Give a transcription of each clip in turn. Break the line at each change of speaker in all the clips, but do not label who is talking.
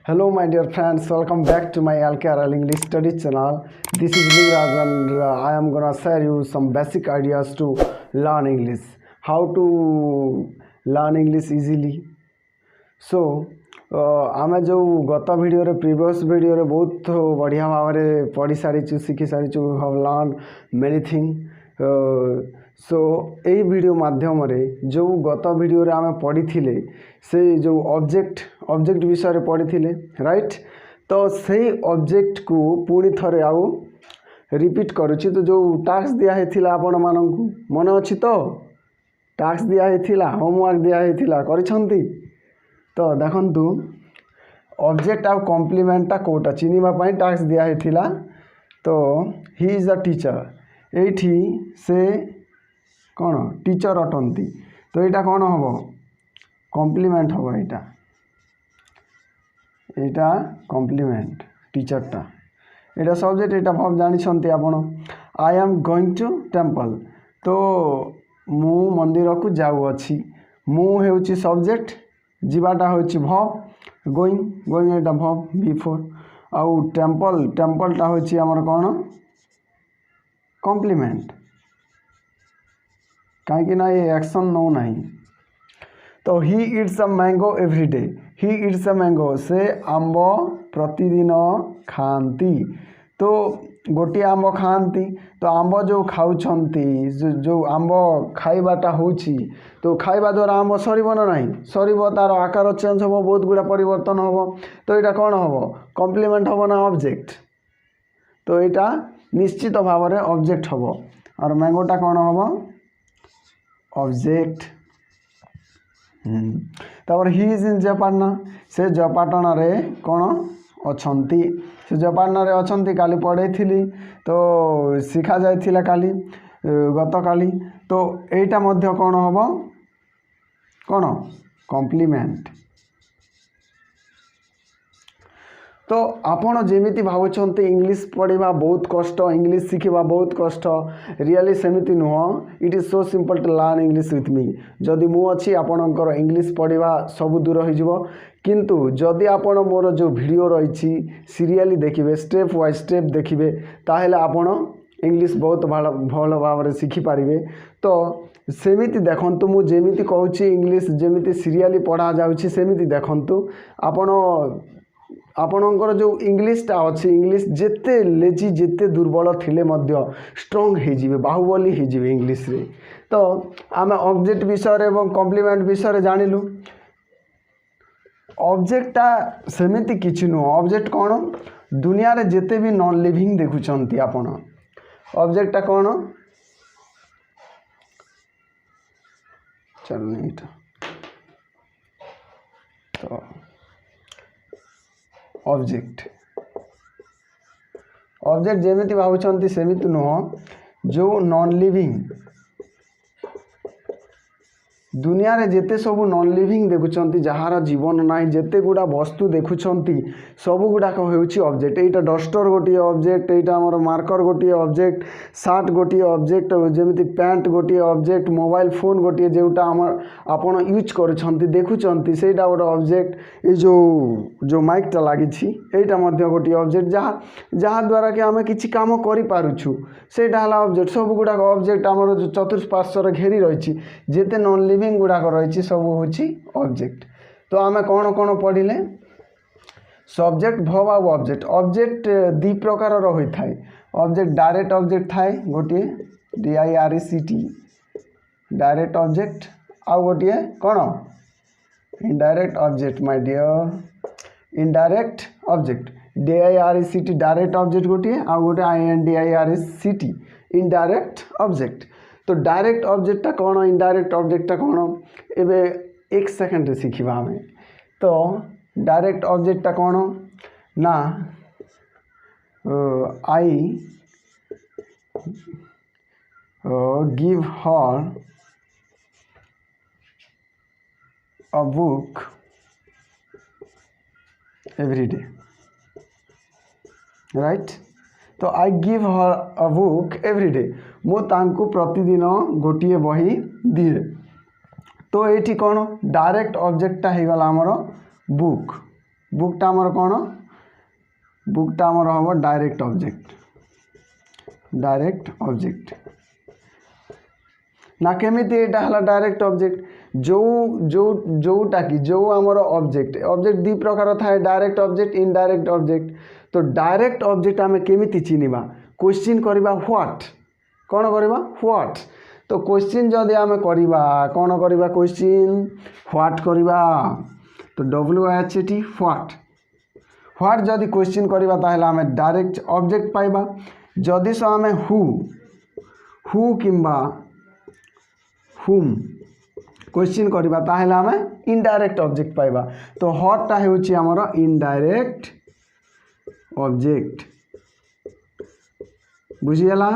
Hello, my dear friends. Welcome back to my LKRL English Study channel. This is Livraj and I am gonna share you some basic ideas to learn English. How to learn English easily. So, आमे जो गत video previous video बहुत बढ़िया भाव में पढ़ी सारी शिखी सारी have learn many thing so यही वीडियो माध्यम जो गत वीडियो रे आमे पढ़ी थिले से जो ऑब्जेक्ट विषय पढ़ी थिले राइट। तो सही ऑब्जेक्ट को पुणी थरे आउ रिपीट करुच्ची। तो जो टास्क दिया है आपण मानू मन अच्छी तो टास्क दिया है होमवर्क दिया है करिसंती। तो देखंतु ऑब्जेक्ट आउ कॉम्प्लीमेंटा कोटा चिन्हवाई टास्क दिया है। तो ही इज अ टीचर एठी से कौन टीचर अटंती। तो यहाँ कौन हम कॉम्प्लीमेंट हम यहाँ कॉम्प्लीमेंट टीचरटा यहाँ सब्जेक्ट यहाँ भाव जानते आपण। I am going to temple तो मु मंदिर को जाऊँगी। मु हेउची सब्जेक्ट जीवाटा होची भव गोइंग यहाँ भव बिफोर आउ टेम्पलटा होची आमर कौन कॉम्प्लीमेंट कहीं ना ये एक्शन नौ नहीं। तो he eats a mango every day he eats a mango से आंब प्रतिदिन खाती। तो गोटे आंब खाती तो आंब जो खाऊंती जो आंब खाइबाटा होची तो खाइबा द्वारा आंब सरब ना नहीं सरब तार आकार चेंज हम बहुत गुड़ा परिवर्तन हम। तो यहाँ कौन हम कॉम्प्लीमेंट हम ना ऑब्जेक्ट। तो यहाँ निश्चित भाव में ऑब्जेक्ट हम और मैंगोटा कौन हम ऑब्जेक्ट। तापर ही इज इन जपाटना से जपाटना रे कौन अछंती से जपाटना रे अछंती काली पढ़े थी तो शिखा जाइथिला काली गत काली। तो एटा मध्य कौन हम कौन कॉम्प्लीमेंट। तो आपण जेमिति भावुंट इंग्लिश पढ़ा बहुत कष्ट इंग्लिश शिखा बहुत कष्ट रियली सेमिति नुह। It is so simple to learn English with me. जदि मु अच्छी आपणकर इंग्लिश पढ़ा सब दूर हो किंतु जदि आपण मोर जो वीडियो रही सीरियली देखिए स्टेप बाय स्टेप देखिए ताहले आपण इंग्लिश बहुत भल भाव में शिखिपारे। तो सेमिति देखंतु मु जेमिति कहूँ इंग्लिश जेमिति सीरियली पढ़ा जाउछि सेमिति देखंतु आपण आपणकर जो इंग्लिशटा अच्छी इंग्लिश जेते लेजी जेते दुर्बल थिले मध्य स्ट्रंग हो बाहुबली हो इंग्लिश रे। तो आम ऑब्जेक्ट विषय एवं कॉम्प्लीमेंट विषय जानिलु। ऑब्जेक्टटा सेमिति किछि नुह ऑब्जेक्ट कौन दुनिया रे जेते भी नॉन लिविंग देखुचंती आपण ऑब्जेक्टटा कौन चल नहीं तो ऑब्जेक्ट जेमिति भावुंट सेमिति नुह जो नॉन लिविंग दुनिया रे जेते सब नॉन लिविंग देखुंत जार जीवन ना जेते गुड़ा वस्तु देखुंट सब गुड़ाक होउछि ऑब्जेक्ट। एटा डस्टर गोटे ऑब्जेक्ट एटा हमर मार्कर गोटे ऑब्जेक्ट सार्ट गोटे ऑब्जेक्ट जेमिति पैंट गोटे ऑब्जेक्ट मोबाइल फोन गोटे जोटा हमर आपण यूज करूछंती देखुछंती सेटा गोटे ऑब्जेक्ट। ये जो माइकटा लागिछि एटा मध्य गोटे ऑब्जेक्ट जहाँ द्वारा कि आमे किछि काम करि पारुछु सेटा हला ऑब्जेक्ट। सब गुड़ाक ऑब्जेक्ट हमर जो चतुष्पार्श्वर घेरी रही जेते नॉन लिविंग गुड़ाक रही सब हूँ ऑब्जेक्ट। तो आमे कौन कौन पढ़िले सब्जेक्ट भव आ ऑब्जेक्ट। ऑब्जेक्ट दी प्रकार होता है ऑब्जेक्ट डायरेक्ट ऑब्जेक्ट थाए गोटे DIRECT डायरेक्ट ऑब्जेक्ट आ गोटे कौन indirect object my dear indirect object DIRECT direct object गोटे आ गोटे INDIRECT इनडायरेक्ट ऑब्जेक्ट। तो डायरेक्ट ऑब्जेक्टा कौन इनडायरेक्ट ऑब्जेक्टा कौन एबे एक सेकेंड शिखा आम। तो डायरेक्ट ऑब्जेक्टा कौन ना I give her a book every day right. तो I give her a book every day मु तांकु प्रतिदिन गोटे बही दिए। तो ये कौन डायरेक्ट ऑब्जेक्टा हो गला आमर बुक बुकटा आमर कौन बुकटा आमर हम डायरेक्ट ऑब्जेक्ट ना केमिति एटा हला डायरेक्ट ऑब्जेक्ट जो जो जोटा कि जो आमर ऑब्जेक्ट दी प्रकार थाए डायरेक्ट ऑब्जेक्ट इनडायरेक्ट ऑब्जेक्ट तो डायरेक्ट ऑब्जेक्ट आमे केमिति चिनिबा क्वेश्चन करबा व्हाट कौन करबा व्हाट तो क्वेश्चन जदि आमे करबा कौन करबा क्वेश्चन व्हाट करबा तो WHAT व्हाट जदि क्वेश्चन करबा ताहले आमे डायरेक्ट ऑब्जेक्ट पाइबा जदि सो आमे हु किंबा हुम क्वेश्चन करबा ताहले आमे इनडायरेक्ट ऑब्जेक्ट पाइबा तो हॉटटा हेउची हमर इनडायरेक्ट ऑब्जेक्ट बुझिगला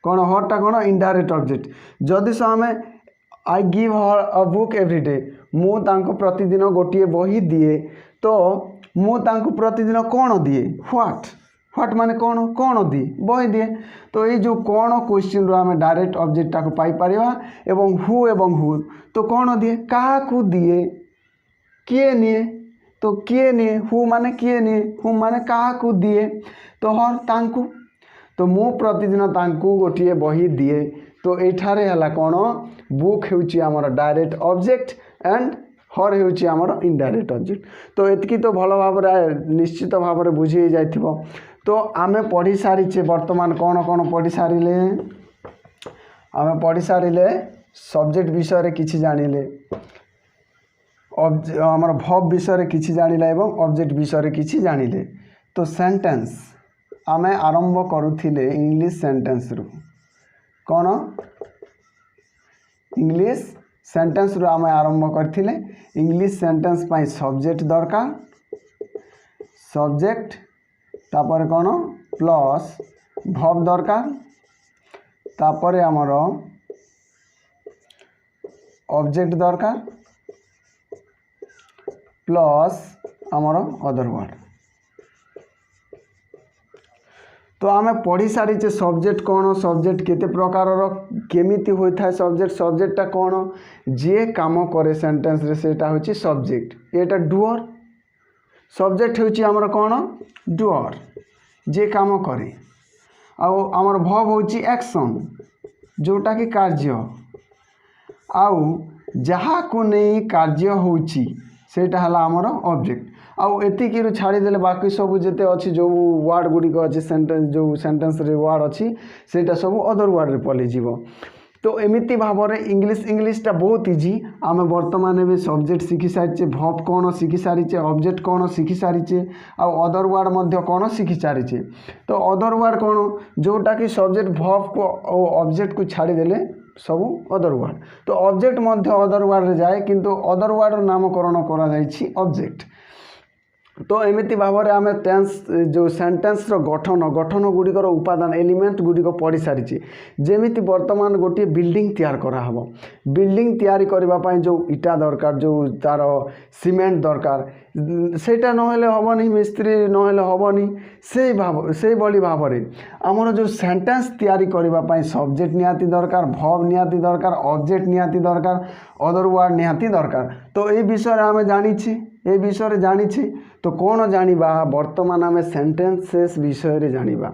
कौन हॉटटा कौन इनडायरेक्ट ऑब्जेक्ट जदि सो आमे आई give her a book every day मु तांको प्रतिदिन गोटे बही दिए तो मु तांको प्रतिदिन कौन दिए व्हाट माने कौन दिए बही दिए तो ये जो कौन क्वेश्चन रो आमे डायरेक्ट ऑब्जेक्ट टाको पाई परिबा एवं हु तो कौन दिए कहा को दिए किए निए तो किए निए हु माने किए निए हु माने कहा को दिए तो हर तांको तो मु प्रतिदिन तांको गोटे बही दिए तो एठारे हला कौन बुक हेउची हमर डायरेक्ट ऑब्जेक्ट एंड हर हेउची हमर इनडायरेक्ट ऑब्जेक्ट तो एतकी तो भल भाव निश्चित भाव बुझी जाइथिबो तो आमे पढ़ी सारीचे वर्तमान कौन कौन पढ़ी सारिले आमे पढ़ी सारिले सब्जेक्ट विषय रे किछि जानिले हमर वर्ब विषय रे किछि जानिले एवं ऑब्जेक्ट विषय रे किछि जानिले तो सेंटेंस आमे आरंभ करूथिले इंग्लिश सेंटेंस रु कौन इंग्लिश सेंटेंस रु आमे आरंभ करथिले इंग्लिश सेंटेंस पाई सब्जेक्ट दरकार सब्जेक्ट तापर कौन प्लस वर्ब दरकार तापर आमर ऑब्जेक्ट दरकार प्लस आमर अदर वर्ड तो आमे पढ़ी सारीचे सब्जेक्ट कौन सब्जेक्ट केते प्रकार केमिति होता है सब्जेक्टा कौन जे काम करे सेंटेंस रे सेटा होची सब्जेक्ट एटा डुअर सब्जेक्ट होची हमर कौन डुअर जे काम करे आउ हमर वर्ब होची एक्शन जोटा कि कार्य आउ जहा को नहीं कार्य होची सेटा हला हमर ऑब्जेक्ट आउ एतिकी छाड़ी देले बाकी सब जेते अछि जो वर्ड गुडी को अछि सेंटेंस जो सेंटेंस रे वर्ड अछि सेटा सब अदर वर्ड रे पले जीवो तो एमिति भाव रे इंग्लिशटा बहुत इजी आमे वर्तमान में सब्जेक्ट शिखी सारिचे वर्ब कौन शिखी सारिचे ऑब्जेक्ट कौन शिखी सारिचे आउ अदर वर्ड मध्य कौन शिखी सारिचे तो अदर वर्ड कौन जोटा कि सब्जेक्ट वर्ब को ऑब्जेक्ट को छाड़ी देले सब अदर वर्ड तो ऑब्जेक्ट मध्य अदर वर्ड रे जाए किंतु अदर वर्ड नामकरण करा जाइछि ऑब्जेक्ट तो एमिति भाव में आम टेंस जो सेंटेंस गठन गुड़िकर उपादान एलिमेंट गुड़िक पढ़ी सारी जेमिति वर्तमान गोटे बिल्डिंग तैयार करा हबो बिल्डिंग तैयारी करने जो इटा दरकार जो तार सीमेंट दरकार सेटा नहेले हबनी मिस्त्री नहेले हबनी से भली भाव में आमर जो सेंटेंस तैयारी करने सब्जेक्ट निहाती दरकार वर्ब निहाती दरकार ऑब्जेक्ट निहाती दरकार अदर वर्ड निहाती दरकार तो ये विषय आम जानी तो कौन जानिबा वर्तमान आम सेंटेंसेस विषय रे जानिबा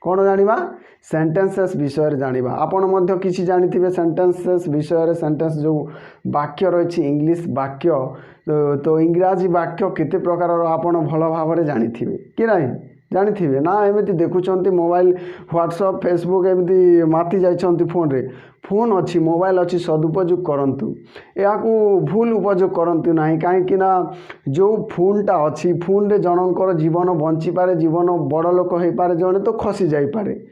कौन जानिबा सेंटेंसेस विषय रे जानिबा आपण मध्य किछि जानिथिबे सेंटेंसेस विषय रे सेंटेंस जो वाक्य रही इंग्लिश वाक्य तो इंग्राजी वाक्य केते प्रकार आपण भल भाव रे जानिथिबे कि नहीं जानिथिबे ना एमिति देखुचंती मोबाइल व्हाट्सएप फेसबुक एमिति माति जाइछंती फोन अच्छी मोबाइल अच्छी सदुपयोग करंतु या भूल उपयोग करंतु नहीं कहीं जो फोनटा अच्छी फोन रे जनकर जीवन बंची पारे जीवन बड़ लोक हो पारे जड़े तो खसी जाई पारे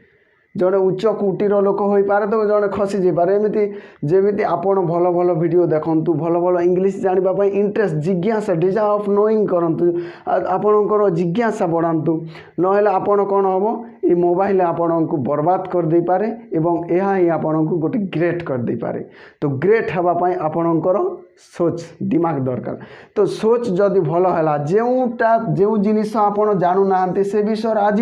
जड़े उच्च कोटीर लोक हो पारे तो जड़े खसी जाई पारे एमिति जेमिति आपण भल भल वीडियो देखंतु भल भल इंग्लिश जानिबा पई इंटरेस्ट जिज्ञासा डिजायर ऑफ नोइंग करंतु आपणकर जिज्ञासा बढ़ांतु नहेले आपण कौन हम ये मोबाइल आपण को बर्बाद कर दे पारे एवं यह ही आपण को गोटे ग्रेट कर दे पारे तो ग्रेट हवा पाई आपणकर सोच दिमाग दरकार तो सोच जदि भल है जो जिनिस आपण जानू ना से विषय आज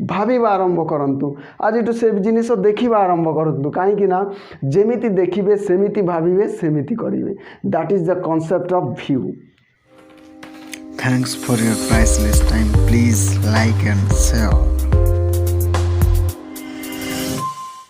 भाविबा आरंभ करंतु आज से जिनिस देखिबा आरंभ करंतु कहीं ना जेमिति देखिबे सेमिति भाविबे सेमिति करिवे that is the concept of view
Thanks for your priceless time. Please like and share.